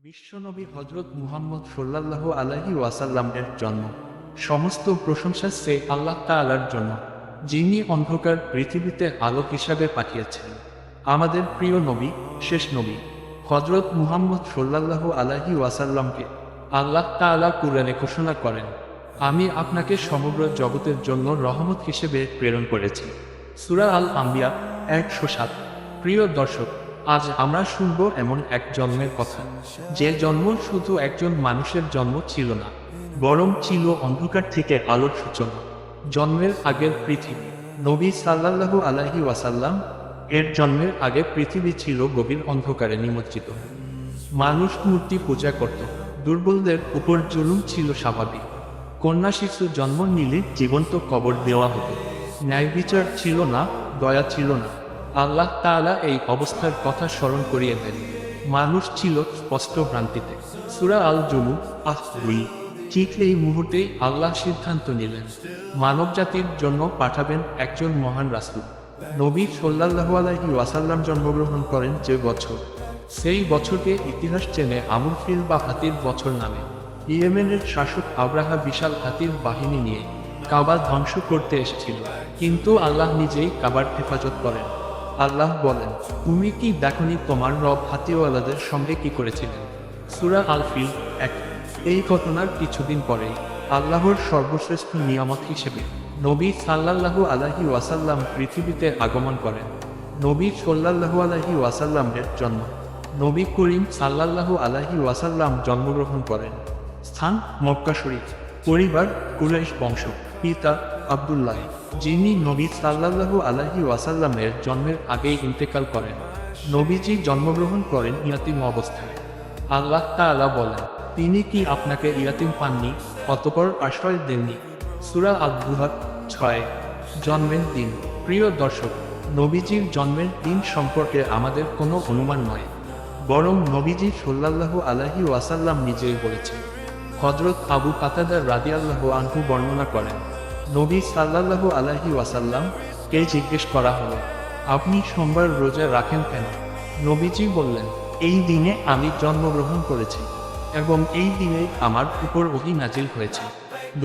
বিশ্বনবী হযরত মুহাম্মদ সাল্লাল্লাহু আলাইহি ওয়াসাল্লামের জন্ম। সমস্ত প্রশংসা সে আল্লাহ তাআলার জন্য, যিনি অন্ধকার পৃথিবীতে আলো হিসাবে পাঠিয়েছেন আমাদের প্রিয় নবী, শেষ নবী হযরত মুহাম্মদ সাল্লাল্লাহু আলাইহি ওয়াসাল্লামকে আল্লাহ তাআলা কুরআনে ঘোষণা করেন, আমি আপনাকে সমগ্র জগতের জন্য রহমত হিসেবে প্রেরণ করেছি। সূরা আল আম্বিয়া 107। প্রিয় দর্শক, আজ আমরা শুনব এমন এক জন্মের কথা, যে জন্ম শুধু একজন মানুষের জন্ম ছিল না, বরং ছিল অন্ধকার থেকে আলোর সূচনা। জন্মের আগের পৃথিবী। নবী সাল্লাল্লাহু আলাইহি ওয়াসাল্লাম এর জন্মের আগে পৃথিবী ছিল গভীর অন্ধকারে নিমজ্জিত। মানুষ মূর্তি পূজা করত, দুর্বলদের উপর জুলুম ছিল স্বাভাবিক, কন্যা শিশু জন্ম নিলে জীবন্ত কবর দেওয়া হতো, ন্যায় বিচার ছিল না, দয়া ছিল না। আল্লাহ তাআলা এই অবস্থার কথা স্মরণ করিয়ে দেন। মানুষ ছিল স্পষ্ট ভ্রান্তিতে। সূরা আল জুমু 2। ঠিক এই মুহূর্তেই আল্লাহ সিদ্ধান্ত নিলেন, মানব জাতির জন্য পাঠাবেন একজন মহান রাসূল। নবী সাল্লাল্লাহু আলাইহি ওয়াসাল্লাম জন্মগ্রহণ করেন যে বছর, সেই বছরকে ইতিহাস চেনে আমুল ফিল বা হাতির বছর নামে। ইয়েমেনের শাসক আব্রাহা বিশাল হাতির বাহিনী নিয়ে কাবা ধ্বংস করতে এসেছিল, কিন্তু আল্লাহ নিজেই কাবার হেফাজত করেন। আল্লাহ বলেন, তুমি কি দেখনি তোমার রব হাতিওয়ালাদের সঙ্গে কি করেছিলেন? সূরা আল ফিল 1। এই ঘটনার কিছুদিন পরেই আল্লাহর সর্বশ্রেষ্ঠ নিয়ামত হিসেবে নবী সাল্লাল্লাহু আলাইহি ওয়াসাল্লাম পৃথিবীতে আগমন করেন। নবী সাল্লাল্লাহু আলাইহি ওয়াসাল্লামের জন্ম। নবী করিম সাল্লাল্লাহু আলাইহি ওয়াসাল্লাম জন্মগ্রহণ করেন। স্থান মক্কা শরীফ। পরিবার কুরাইশ বংশ। পিতা আব্দুল্লাহ, যিনি নবী সাল্লাল্লাহু আলাইহি ওয়াসাল্লামের জন্মের আগেই ইন্তেকাল করেন। নবীজি জন্মগ্রহণ করেন ইয়াতীম অবস্থায়। আল্লাহ তাআলা বলেন, তিনি কি আপনাকে ইয়াতীম পাননি, অতঃপর আশ্রয় দেননি? সূরা আদ-দুহা 6। জন্মের দিন। প্রিয় দর্শক, নবীজির জন্মের দিন সম্পর্কে আমাদের কোনো অনুমান নয়, বরং নবীজি সাল্লাল্লাহু আলাইহি ওয়াসাল্লাম নিজেই বলেছেন। হযরত আবু কাতাদা রাদিয়াল্লাহু আনহু বর্ণনা করেন, নবী সাল্লাল্লাহু আলাইহি ওয়াসাল্লাম কে জিজ্ঞেস করা হলো, আপনি সোমবার রোজা রাখেন কেন? নবীজি বললেন, এই দিনে আমি জন্মগ্রহণ করেছি এবং এই দিনে আমার উপর ওহী নাজিল হয়েছে।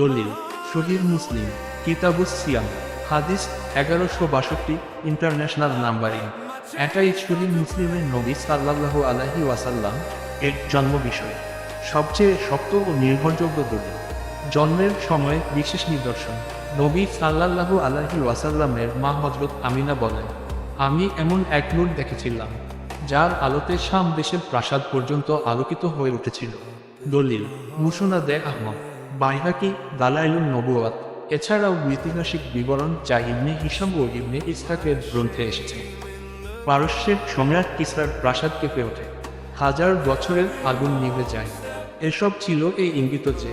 দলিল সহিহ মুসলিম, কিতাবুস সিয়াম, হাদিস 1162, ইন্টারন্যাশনাল নাম্বারিং। এটাই সহিহ মুসলিমের নবী সাল্লাল্লাহু আলাইহি ওয়াসাল্লাম এর জন্ম বিষয় সবচেয়ে শক্ত ও নির্ভরযোগ্য দলিল। জন্মের সময় বিশেষ নিদর্শন। নবী সাল্লাল্লাহু আলাইহি ওয়াসাল্লামের মা হযরত আমিনা বলেন, আমি এমন এক নূর দেখেছিলাম, যার আলোতে শাম দেশের প্রাসাদ পর্যন্ত আলোকিত হয়ে উঠেছিল। দলিল মুসনাদে আহমদ, বাইহাকি, দালাইলুন নবুওয়াত। এছাড়াও ঐতিহাসিক বিবরণ যা ইবনে হিশাম ও ইবনে ইসহাকের গ্রন্থে এসেছে। পারস্যের সম্রাট কিসরার প্রাসাদ কেঁপে ওঠে, 1000 বছরের আগুন নিভে যায়। এসব ছিল এই ইঙ্গিত যে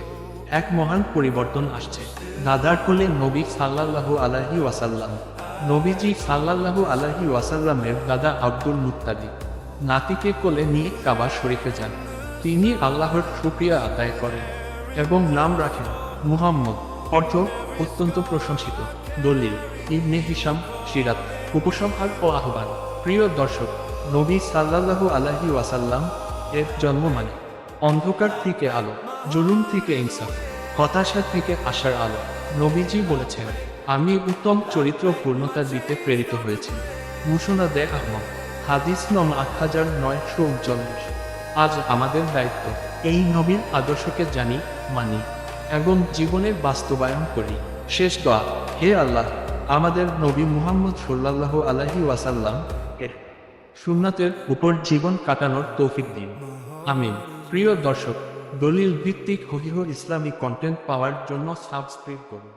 এক মহান পরিবর্তন আসছে। দাদার কোলে নবী সাল্লাল্লাহু আলাইহি ওয়াসাল্লাম। নবীজি সাল্লাল্লাহু আলাইহি ওয়াসাল্লামের দাদা আব্দুল মুত্তালিব নাতিকে কোলে নিয়ে কাবা শরীফে যান। তিনি আল্লাহর শুকরিয়া আদায় করেন এবং নাম রাখেন মুহাম্মদ, অর্থ অত্যন্ত প্রশংসিত। দলিল ইবনে হিশাম সিরাত, উপসংহার ও আহ্বান। প্রিয় দর্শক, নবী সাল্লাল্লাহু আলাইহি ওয়াসাল্লাম এর জন্ম মানে অন্ধকার থেকে আলো, জুলুম থেকে ইনসাফ, হতাশা থেকে আশার আলো। নবীজি বলেছেন, আমি উত্তম চরিত্র পূর্ণতা দিতে প্রেরিত হয়েছি। মুসনাদে আহমদ, হাদিস নং 8939। আজ আমাদের দায়িত্ব এই নবীর আদর্শকে জানি, মানি এবং জীবনে বাস্তবায়ন করি। শেষ দোয়া, হে আল্লাহ, আমাদের নবী মুহাম্মদ সাল্লাল্লাহু আলাইহি ওয়াসাল্লাম এর সুন্নাতের উপর জীবন কাটানোর তৌফিক দিন। আমিন। প্রিয় দর্শক, দলিল ভিত্তিক সহিহ ইসলামী কন্টেন্ট পাওয়ার জন্য সাবস্ক্রাইব করুন।